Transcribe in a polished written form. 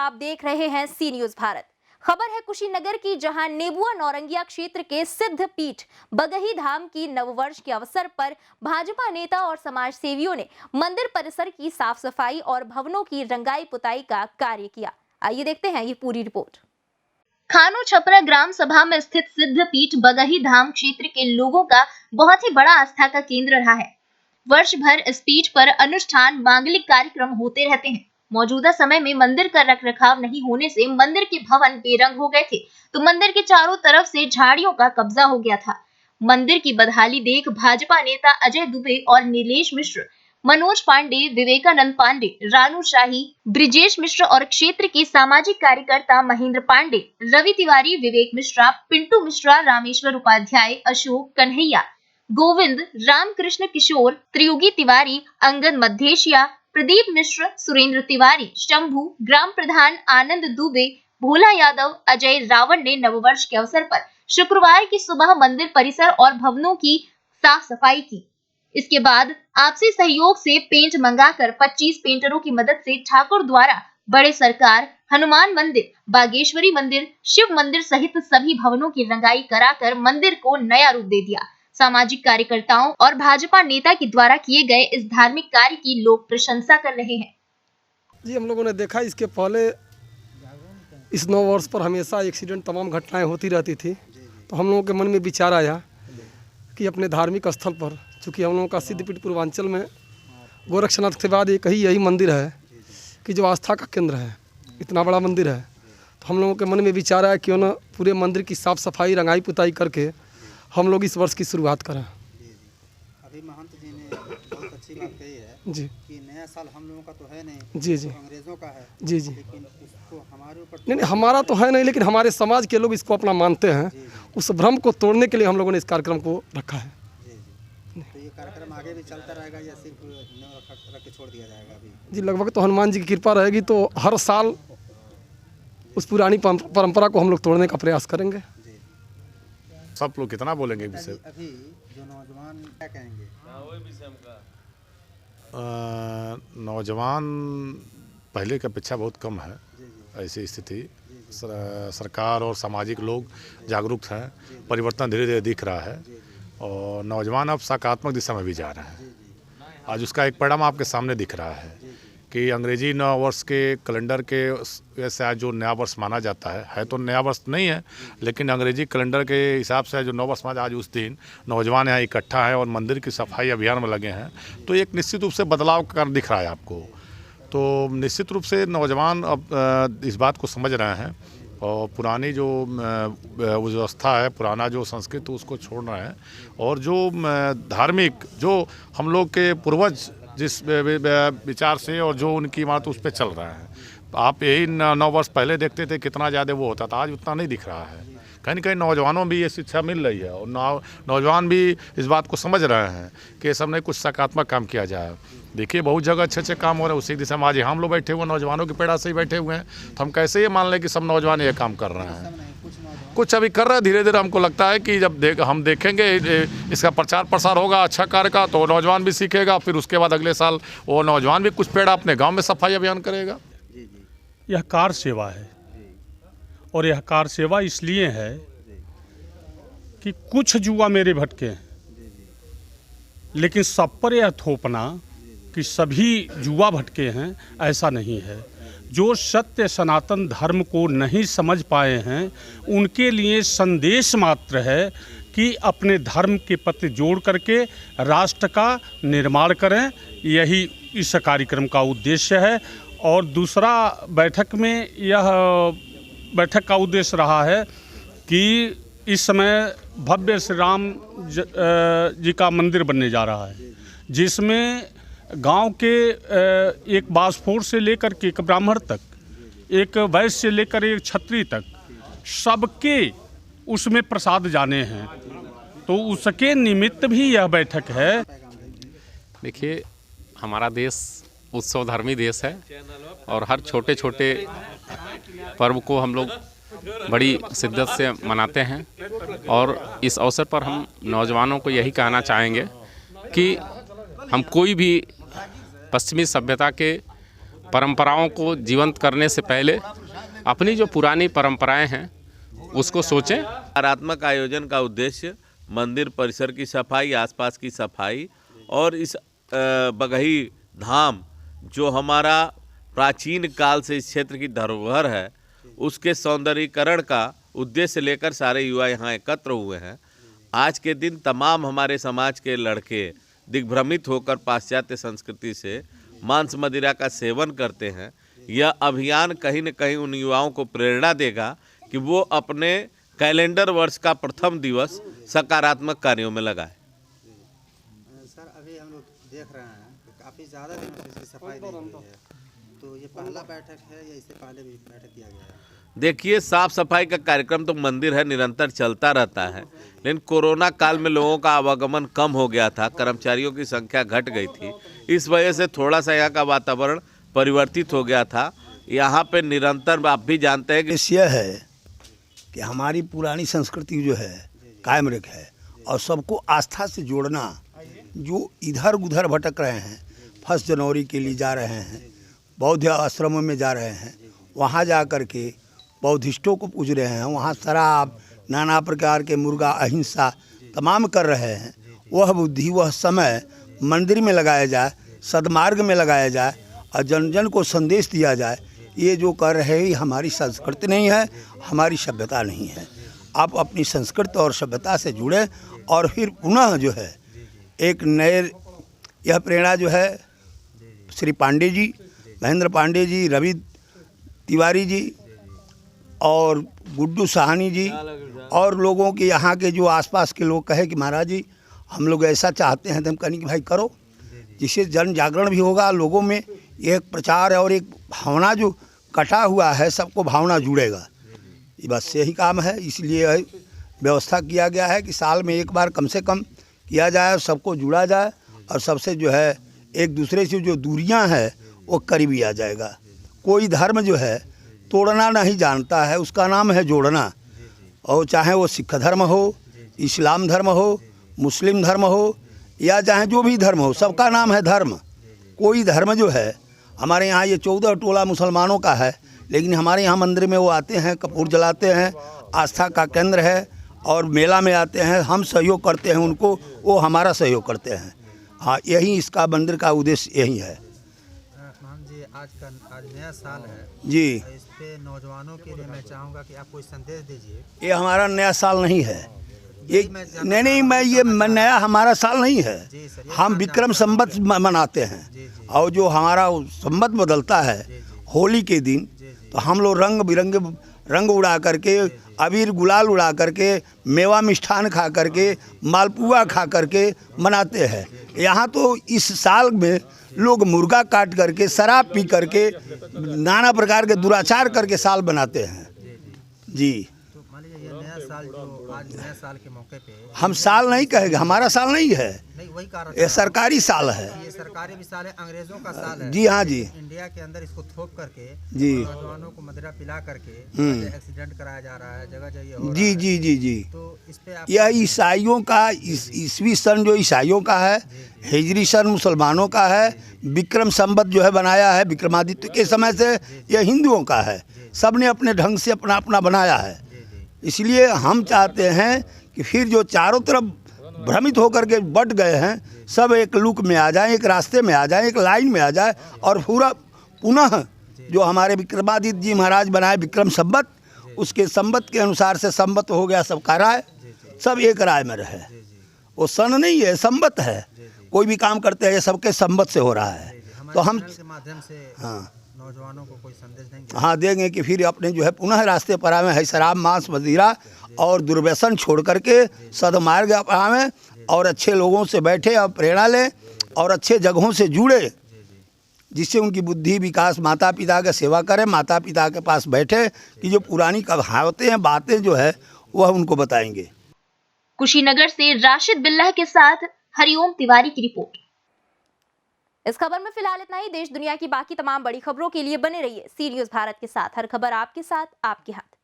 आप देख रहे हैं सी न्यूज भारत। खबर है कुशीनगर की, जहां नेबुआ नौरंगिया क्षेत्र के सिद्ध पीठ बगही धाम की नववर्ष के अवसर पर भाजपा नेता और समाज सेवियों ने मंदिर परिसर की साफ सफाई और भवनों की रंगाई पुताई का कार्य किया। आइए देखते हैं ये पूरी रिपोर्ट। खानो छपरा ग्राम सभा में स्थित सिद्ध पीठ बगही धाम क्षेत्र के लोगों का बहुत ही बड़ा आस्था का केंद्र रहा है। वर्ष भर इस पीठ पर अनुष्ठान मांगलिक कार्यक्रम होते रहते हैं। मौजूदा समय में मंदिर का रखरखाव नहीं होने से मंदिर के भवन बेरंग हो गए थे, तो मंदिर के चारों तरफ से झाड़ियों का कब्जा हो गया था। मंदिर की बदहाली देख भाजपा नेता अजय दुबे और नीलेश मिश्र, मनोज पांडे, विवेकानंद पांडे, रानू शाही, ब्रिजेश मिश्र और क्षेत्र के सामाजिक कार्यकर्ता महेंद्र पांडे, रवि तिवारी, विवेक मिश्रा, पिंटू मिश्रा, रामेश्वर उपाध्याय, अशोक कन्हैया, गोविंद, रामकृष्ण किशोर, त्रियुगी तिवारी, अंगद मध्येशिया, प्रदीप मिश्र, सुरेंद्र तिवारी, शंभू, ग्राम प्रधान आनंद दुबे, भोला यादव, अजय रावण ने नववर्ष के अवसर पर शुक्रवार की सुबह मंदिर परिसर और भवनों की साफ सफाई की। इसके बाद आपसी सहयोग से पेंट मंगाकर 25 पेंटरों की मदद से ठाकुर द्वारा बड़े सरकार, हनुमान मंदिर, बागेश्वरी मंदिर, शिव मंदिर सहित सभी भवनों की रंगाई कराकर मंदिर को नया रूप दे दिया। सामाजिक कार्यकर्ताओं और भाजपा नेता के द्वारा किए गए इस धार्मिक कार्य की लोग प्रशंसा कर रहे हैं। जी, हम लोगों ने देखा इसके पहले इस नव वर्ष पर हमेशा एक्सीडेंट तमाम घटनाएं होती रहती थी, तो हम लोगों के मन में विचार आया कि अपने धार्मिक स्थल पर, चूँकि हम लोगों का सिद्धपीठ पूर्वांचल में गोरक्षनाथ के बाद यही मंदिर है कि जो आस्था का केंद्र है, इतना बड़ा मंदिर है, तो हम लोगों के मन में विचार आया क्यों ना पूरे मंदिर की साफ सफाई रंगाई पुताई करके हम लोग इस वर्ष की शुरुआत करें। अभी महंत जी ने बहुत अच्छी बात कही है जी कि नया साल हम लोगों का तो है नहीं, जी जी, तो अंग्रेजों का है जी जी, लेकिन इसको हमारे ऊपर नहीं हमारा तो है नहीं, लेकिन हमारे समाज के लोग इसको अपना मानते हैं। उस भ्रम को तोड़ने के लिए हम लोगों ने इस कार्यक्रम को रखा है। तो ये कार्यक्रम आगे भी चलता रहेगा या सिर्फ रख के छोड़ दिया जाएगा? अभी जी, लगभग तो हनुमान जी की कृपा रहेगी तो हर साल उस पुरानी परंपरा को हम लोग तोड़ने का प्रयास करेंगे। सब लोग कितना बोलेंगे विषय? अभी जो नौजवान क्या कहेंगे? नौजवान पहले की अपेक्षा बहुत कम है। ऐसी स्थिति सरकार और सामाजिक लोग जागरूक हैं, परिवर्तन धीरे धीरे दिख रहा है और नौजवान अब सकारात्मक दिशा में भी जा रहे हैं। आज उसका एक परिणाम आपके सामने दिख रहा है कि अंग्रेजी नव वर्ष के कैलेंडर के वैसे आज जो नया वर्ष माना जाता है तो नया वर्ष नहीं है, लेकिन अंग्रेजी कैलेंडर के हिसाब से जो नव वर्ष माना, आज उस दिन नौजवान यहाँ इकट्ठा है और मंदिर की सफाई अभियान में लगे हैं, तो एक निश्चित रूप से बदलाव का कारण दिख रहा है आपको। तो निश्चित रूप से नौजवान अब इस बात को समझ रहे हैं और पुरानी जो व्यवस्था है, पुराना जो संस्कृति उसको छोड़ रहे हैं और जो धार्मिक जो हम लोग के पूर्वज जिस विचार से और जो उनकी बात उस पर चल रहा है। आप यही 9 वर्ष पहले देखते थे कितना ज़्यादा वो होता था, आज उतना नहीं दिख रहा है। कहीं न कहीं नौजवानों में भी ये शिक्षा मिल रही है और नौजवान भी इस बात को समझ रहे हैं कि सब में कुछ सकारात्मक काम किया जाए। देखिए बहुत जगह अच्छे काम हो रहे हैं, उसी दिशा में आज हम लोग बैठे हुए नौजवानों की पेड़ा से ही बैठे हुए हैं, तो हम कैसे ये मान लें कि सब नौजवान ये काम कर रहे हैं? कुछ अभी कर रहे हैं, धीरे धीरे हमको लगता है कि जब हम देखेंगे इसका प्रचार प्रसार होगा अच्छा कार्य का, तो नौजवान भी सीखेगा, फिर उसके बाद अगले साल वो नौजवान भी कुछ पेड़ अपने गांव में सफाई अभियान करेगा। यह कार सेवा है और यह कार सेवा इसलिए है कि कुछ जुआ मेरे भटके हैं, लेकिन सब पर यह थोपना कि सभी जुआ भटके हैं, ऐसा नहीं है। जो सत्य सनातन धर्म को नहीं समझ पाए हैं उनके लिए संदेश मात्र है कि अपने धर्म के प्रति जोड़ करके राष्ट्र का निर्माण करें, यही इस कार्यक्रम का उद्देश्य है। और दूसरा बैठक का उद्देश्य रहा है कि इस समय भव्य श्री राम जी का मंदिर बनने जा रहा है, जिसमें गांव के एक बासफोर से लेकर के एक ब्राह्मण तक, एक वैश्य से लेकर एक क्षत्रिय तक, सबके उसमें प्रसाद जाने हैं, तो उसके निमित्त भी यह बैठक है। देखिए, हमारा देश उत्सवधर्मी देश है और हर छोटे छोटे पर्व को हम लोग बड़ी शिद्दत से मनाते हैं और इस अवसर पर हम नौजवानों को यही कहना चाहेंगे कि हम कोई भी पश्चिमी सभ्यता के परंपराओं को जीवंत करने से पहले अपनी जो पुरानी परंपराएं हैं उसको सोचें। सकारात्मक आयोजन का उद्देश्य मंदिर परिसर की सफाई, आसपास की सफाई और इस बगही धाम जो हमारा प्राचीन काल से इस क्षेत्र की धरोहर है उसके सौंदर्यीकरण का उद्देश्य लेकर सारे युवा यहाँ एकत्र हुए हैं। आज के दिन तमाम हमारे समाज के लड़के दिग्भ्रमित होकर पाश्चात्य संस्कृति से मांस मदिरा का सेवन करते हैं। यह अभियान कहीं न कहीं उन युवाओं को प्रेरणा देगा कि वो अपने कैलेंडर वर्ष का प्रथम दिवस सकारात्मक कार्यों में लगाए। सर अभी हम लोग देख रहे हैं कि काफ़ी ज़्यादा दिनों से इसकी सफाई नहीं हुई है, तो ये पहला बैठक है या इससे पहले भी बैठक किया गया है? देखिए, साफ सफाई का कार्यक्रम तो मंदिर है निरंतर चलता रहता है, लेकिन कोरोना काल में लोगों का आवागमन कम हो गया था, कर्मचारियों की संख्या घट गई थी, इस वजह से थोड़ा सा यहाँ का वातावरण परिवर्तित हो गया था। यहाँ पे निरंतर आप भी जानते हैं कि उद्देश्य है कि हमारी पुरानी संस्कृति जो है कायम रखे और सबको आस्था से जोड़ना। जो इधर उधर भटक रहे हैं, 1 जनवरी के लिए जा रहे हैं, बौद्ध आश्रमों में जा रहे हैं, वहाँ जा कर के बौद्धिस्टों को पूज रहे हैं, वहाँ शराब नाना प्रकार के मुर्गा अहिंसा तमाम कर रहे हैं। वह बुद्धि वह समय मंदिर में लगाया जाए, सदमार्ग में लगाया जाए और जन जन को संदेश दिया जाए। ये जो कर रहे हैं हमारी संस्कृति नहीं है, हमारी सभ्यता नहीं है। आप अपनी संस्कृति और सभ्यता से जुड़े और फिर पुनः जो है एक नए यह प्रेरणा जो है श्री पांडे जी, महेंद्र पांडे जी, रवि तिवारी जी और गुड्डू साहनी जी और लोगों के यहाँ के जो आसपास के लोग कहे कि महाराज जी हम लोग ऐसा चाहते हैं, तो हम कहें कि भाई करो, जिससे जन जागरण भी होगा लोगों में। एक प्रचार और एक भावना जो कटा हुआ है सबको भावना जुड़ेगा, ये बस यही काम है। इसलिए व्यवस्था किया गया है कि साल में एक बार कम से कम किया जाए, सबको जुड़ा जाए और सबसे जो है एक दूसरे से जो दूरियां हैं वो करीबी आ जाएगा। कोई धर्म जो है तोड़ना नहीं जानता है, उसका नाम है जोड़ना। और चाहे वो सिख धर्म हो, इस्लाम धर्म हो, मुस्लिम धर्म हो या चाहे जो भी धर्म हो, सबका नाम है धर्म। कोई धर्म जो है हमारे यहाँ ये 14 टोला मुसलमानों का है, लेकिन हमारे यहाँ मंदिर में वो आते हैं, कपूर जलाते हैं, आस्था का केंद्र है और मेला में आते हैं, हम सहयोग करते हैं उनको, वो हमारा सहयोग करते हैं। हाँ, यही इसका मंदिर का उद्देश्य यही है। मान जी आज नया साल है जी, इस पे नौजवानों के लिए मैं चाहूँगा कि आप कोई संदेश दीजिए। ये हमारा नया साल नहीं है, ये नहीं मैं नया हमारा साल नहीं है। हम विक्रम संवत मनाते हैं और जो हमारा संवत बदलता है होली के दिन, तो हम लोग रंग बिरंगे रंग उड़ा करके, अबीर गुलाल उड़ा करके, मेवा मिष्ठान खा करके, मालपुआ खा करके मनाते हैं। यहाँ तो इस साल में लोग मुर्गा काट करके, शराब पी करके, नाना प्रकार के दुराचार करके साल बनाते हैं। जी, तो मान लीजिए ये नया साल जो आज नया साल के मौके पे हम साल नहीं कहेंगे, हमारा साल नहीं है, नहीं वही कारण ये सरकारी साल है। ये सरकारी भी साल है, अंग्रेजों का साल है। जी हाँ जी, इंडिया के अंदर इसको थोप करके जी नौजवानों को मदिरा पिला करके एक्सीडेंट कराया जा रहा है, जगह जगह हो जी रहा है। जी जी जी। तो इस पे आप यह ईसाइयों का ईसवी सन जो ईसाइयों का है, हिजरी सन मुसलमानों का है, विक्रम संवत जो है बनाया है विक्रमादित्य के समय से, यह हिंदुओं का है। सब ने अपने ढंग से अपना अपना बनाया है। इसलिए हम चाहते हैं कि फिर जो चारों तरफ भ्रमित होकर के बट गए हैं सब एक लुक में आ जाएं, एक रास्ते में आ जाएं, एक लाइन में आ जाए और पूरा पुनः जो हमारे विक्रमादित्य जी महाराज बनाए विक्रम संवत, उसके संवत के अनुसार से संवत हो गया सबका राय, सब एक राय में रहे। वो सन नहीं है, संवत है। कोई भी काम करते हैं सबके संवत से हो रहा है। तो हम के माध्यम से हाँ नौजवानों को कोई संदेश देंगे? हाँ देंगे कि फिर अपने जो है पुनः रास्ते पर आवे है, शराब मांस मदिरा और दुर्व्यसन छोड़ करके सदमार्ग अपनावें और अच्छे लोगों से बैठे और प्रेरणा लें और अच्छे जगहों से जुड़े, जिससे उनकी बुद्धि विकास, माता पिता का सेवा करें, माता पिता के पास बैठे कि जो पुरानी कहावतें हैं, बातें जो है वह उनको बताएंगे। कुशीनगर से राशिद बिल्लाह के साथ हरिओम तिवारी की रिपोर्ट। इस खबर में फिलहाल इतना ही। देश दुनिया की बाकी तमाम बड़ी खबरों के लिए बने रहिए सी न्यूज़ भारत के साथ। हर खबर आपके साथ, आपके हाथ।